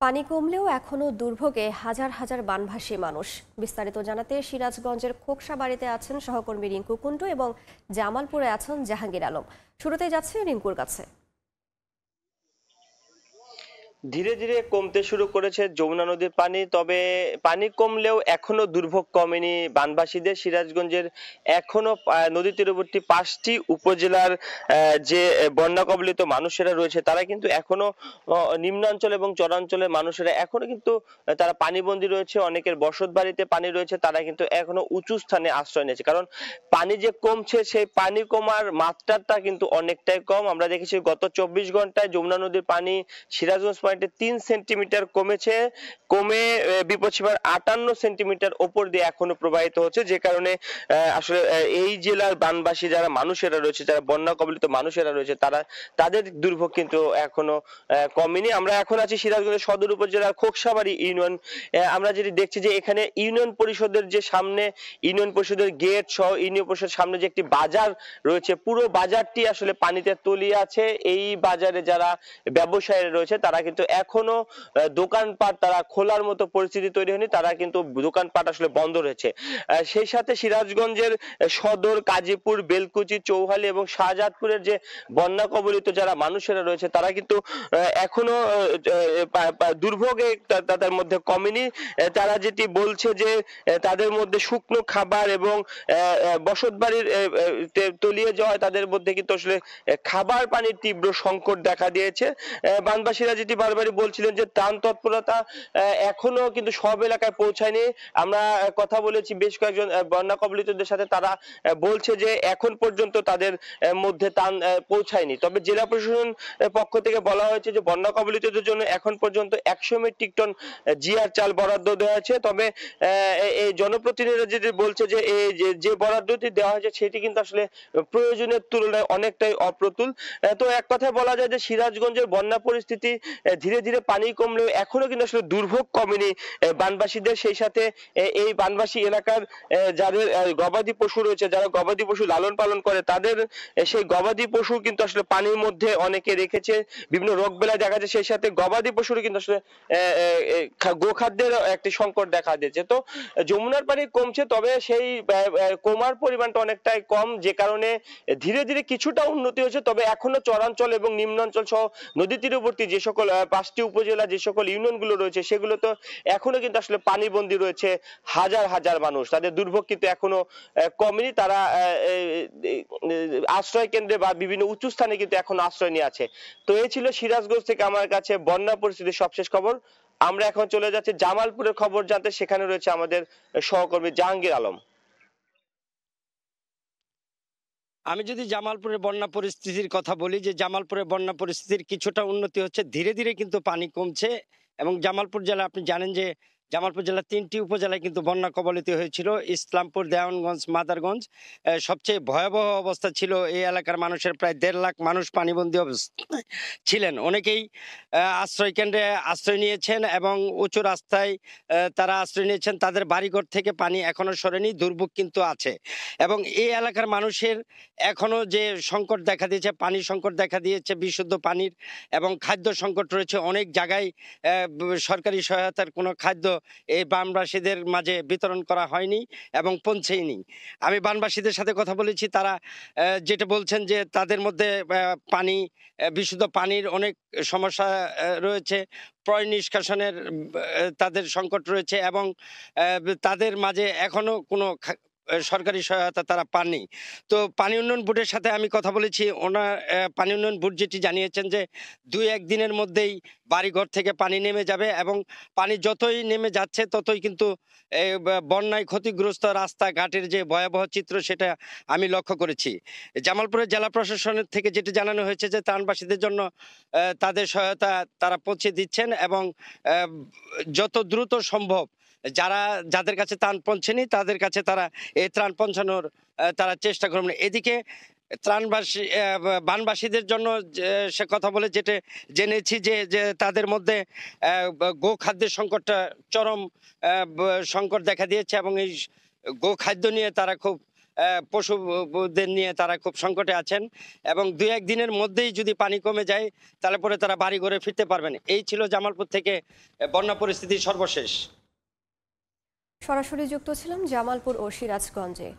পানি কমলেও এখনো দুর্ভোগে হাজার হাজার বানভাসী মানুষ। বিস্তারিত জানাতে সিরাজগঞ্জের খোকসাবাড়িতে আছেন সহকর্মী রিঙ্কু কুন্ডু এবং জামালপুরে আছেন জাহাঙ্গীর আলম। শুরুতে যাচ্ছে রিঙ্কুর কাছে। ধীরে ধীরে কমতে শুরু করেছে যমুনা নদীর পানি, তবে পানি কমলেও এখনো দুর্ভোগ কমেনি বানবাসীদের। সিরাজগঞ্জের এখনো নদী তীরবর্তী 5টি উপজেলার যে বন্যা কবলিত মানুষেরা রয়েছে তারা কিন্তু এখনো নিম্নাঞ্চল এবং চরাঞ্চলের মানুষেরা এখনো কিন্তু তারা পানিবন্দী রয়েছে। অনেকের বসত বাড়িতে পানি রয়েছে, তারা কিন্তু এখনো উঁচু স্থানে আশ্রয় নিয়েছে, কারণ পানি যে কমছে সেই পানি কমার মাত্রাটা কিন্তু অনেকটাই কম। আমরা দেখেছি গত 24 ঘন্টায় যমুনা নদীর পানি সিরাজগঞ্জ 3 সেন্টিমিটার কমেছে, কমে বিপদসীমার 58 সেন্টিমিটার ওপর দিয়ে এখনো প্রবাহিত হচ্ছে, যে কারণে আসলে এই জেলার বানবাসী যারা মানুষেরা রয়েছে, যারা বন্যা কবলিত মানুষেরা রয়েছে, তাদের দুর্ভোগ কিন্তু এখনো কমেনি। আমরা এখন আছি সিরাজগঞ্জের সদর উপজেলার খোকসাবাড়ি ইউনিয়ন। আমরা যেটি দেখছি যে এখানে ইউনিয়ন পরিষদের যে সামনে ইউনিয়ন পরিষদের গেট সহ ইউনিয়ন পরিষদের সামনে যে একটি বাজার রয়েছে, পুরো বাজারটি আসলে পানিতে তলিয়ে আছে। এই বাজারে যারা ব্যবসায়ীরা রয়েছে তারা কিন্তু এখনো দোকানপাট তারা খোলার মতো পরিস্থিতি তৈরি হয়নি, তারা কিন্তু দোকানপাট আসলে বন্ধ রয়েছে। সেই সাথে সিরাজগঞ্জের সদর, কাজীপুর, বেলকুচি, চৌহালি এবং শাহজাদপুরের যে বন্যা কবলিত যারা মানুষেরা রয়েছে তারা কিন্তু এখনো দুর্ভোগে তাদের মধ্যে কমেনি। তারা যেটি বলছে যে তাদের মধ্যে শুকনো খাবার এবং বসত বাড়ির তলিয়ে যাওয়া, তাদের মধ্যে কিন্তু আসলে খাবার পানির তীব্র সংকট দেখা দিয়েছে। বানবাসীরা যেটি বারবারই বলছিলেন যে ত্রাণ তৎপরতা এখনো কিন্তু সব এলাকায় পৌঁছায়নি। আমরা কথা বলেছি বেশ কয়েকজন বন্যা কবলিতদের সাথে, তারা বলছে যে এখন পর্যন্ত তাদের মধ্যে ত্রাণ পৌঁছায়নি। তবে জেলা প্রশাসন পক্ষ থেকে বলা হয়েছে যে বন্যা কবলিতদের জন্য এখন পর্যন্ত 100 মেট্রিক টন জিআর চাল বরাদ্দ দেওয়া হয়েছে। তবে এই জনপ্রতিনিধিরা যেটি বলছে যে এই যে বরাদ্দটি দেওয়া হয়েছে সেটি কিন্তু আসলে প্রয়োজনের তুলনায় অনেকটাই অপ্রতুল। তো এক কথায় বলা যায় যে সিরাজগঞ্জের বন্যা পরিস্থিতি ধীরে ধীরে পানি কমলেও এখনো কিন্তু আসলে দুর্ভোগ কমেনি বানবাসীদের। সেই সাথে এই বানবাসী এলাকার যাদের গবাদি পশু রয়েছে, যারা গবাদি পশু লালন পালন করে, তাদের সেই গবাদি পশু কিন্তু আসলে পানির মধ্যে অনেকে রেখেছে, বিভিন্ন রোগ বেলায় দেখা যায়। সেই সাথে গবাদি পশুরও কিন্তু আসলে গোখাদ্যের একটি সংকট দেখা দিয়েছে। তো যমুনার পানি কমছে, তবে সেই কমার পরিমাণটা অনেকটাই কম, যে কারণে ধীরে ধীরে কিছুটা উন্নতি হয়েছে। তবে এখনো চরাঞ্চল এবং নিম্নাঞ্চল সহ নদী তীরবর্তী যে সকল 5টি উপজেলা, যে সকল ইউনিয়ন গুলো রয়েছে, সেগুলো তো এখনো কিন্তু আসলে পানিবন্দী রয়েছে হাজার হাজার মানুষ। তাদের দুর্ভোগ কিন্তু এখনো কমেনি। তারা আশ্রয় কেন্দ্রে বা বিভিন্ন উঁচু স্থানে কিন্তু এখন আশ্রয় নিয়ে আছে। তো এই ছিল সিরাজগঞ্জ থেকে আমার কাছে বন্যা পরিস্থিতির সবশেষ খবর। আমরা এখন চলে যাচ্ছি জামালপুরের খবর জানতে, সেখানে রয়েছে আমাদের সহকর্মী জাহাঙ্গীর আলম। আমি যদি জামালপুরের বন্যা পরিস্থিতির কথা বলি, যে জামালপুরের বন্যা পরিস্থিতির কিছুটা উন্নতি হচ্ছে, ধীরে ধীরে কিন্তু পানি কমছে। এবং জামালপুর জেলা, আপনি জানেন যে জামালপুর জেলার 3টি উপজেলায় কিন্তু বন্যা কবলিত হয়েছিল। ইসলামপুর, দেওয়ানগঞ্জ, মাদারগঞ্জ। সবচেয়ে ভয়াবহ অবস্থা ছিল এই এলাকার মানুষের, প্রায় 1.5 লাখ মানুষ পানিবন্দী অবস্থায় ছিলেন। অনেকেই আশ্রয় কেন্দ্রে আশ্রয় নিয়েছেন এবং উঁচু রাস্তায় তারা আশ্রয় নিয়েছেন। তাদের বাড়িঘর থেকে পানি এখনো সরেনি, দুর্ভোগ কিন্তু আছে। এবং এই এলাকার মানুষের এখনো যে সংকট দেখা দিয়েছে, পানির সংকট দেখা দিয়েছে, বিশুদ্ধ পানির এবং খাদ্য সংকট রয়েছে। অনেক জায়গায় সরকারি সহায়তার কোনো খাদ্য এই বানবাসীদের মাঝে বিতরণ করা হয়নি এবং পৌঁছেইনি। আমি বানবাসীদের সাথে কথা বলেছি, তারা যেটা বলছেন যে তাদের মধ্যে পানি, বিশুদ্ধ পানির অনেক সমস্যা রয়েছে, পয় নিষ্কাশনের তাদের সংকট রয়েছে এবং তাদের মাঝে এখনো কোনো সরকারি সহায়তা তারা পাননি। তো পানি উন্নয়ন বোর্ডের সাথে আমি কথা বলেছি। ওনার পানি উন্নয়ন বোর্ড যেটি জানিয়েছেন যে 2-1 দিনের মধ্যেই বাড়িঘর থেকে পানি নেমে যাবে এবং পানি যতই নেমে যাচ্ছে ততই কিন্তু বন্যায় ক্ষতিগ্রস্ত রাস্তাঘাটের যে ভয়াবহ চিত্র সেটা আমি লক্ষ্য করেছি। জামালপুরের জেলা প্রশাসনের থেকে যেটি জানানো হয়েছে যে ত্রাণবাসীদের জন্য তাদের সহায়তা তারা পৌঁছে দিচ্ছেন এবং যত দ্রুত সম্ভব যাদের কাছে ত্রাণ পৌঁছেনি তাদের কাছে তারা এই ত্রাণ পৌঁছানোর তারা চেষ্টা করবেন। এদিকে বানবাসীদের জন্য সে কথা বলে যেটা জেনেছি যে তাদের মধ্যে গোখাদ্যের সংকটটা চরম সংকট দেখা দিয়েছে এবং এই গোখাদ্য নিয়ে তারা খুব পশুদের নিয়ে তারা খুব সংকটে আছেন এবং 2-1 দিনের মধ্যেই যদি পানি কমে যায় তাহলে পরে তারা বাড়ি ঘরে ফিরতে পারবেন। এই ছিল জামালপুর থেকে বন্যা পরিস্থিতির সর্বশেষ। সরাসরি যুক্ত ছিলাম জামালপুর ও সিরাজগঞ্জে।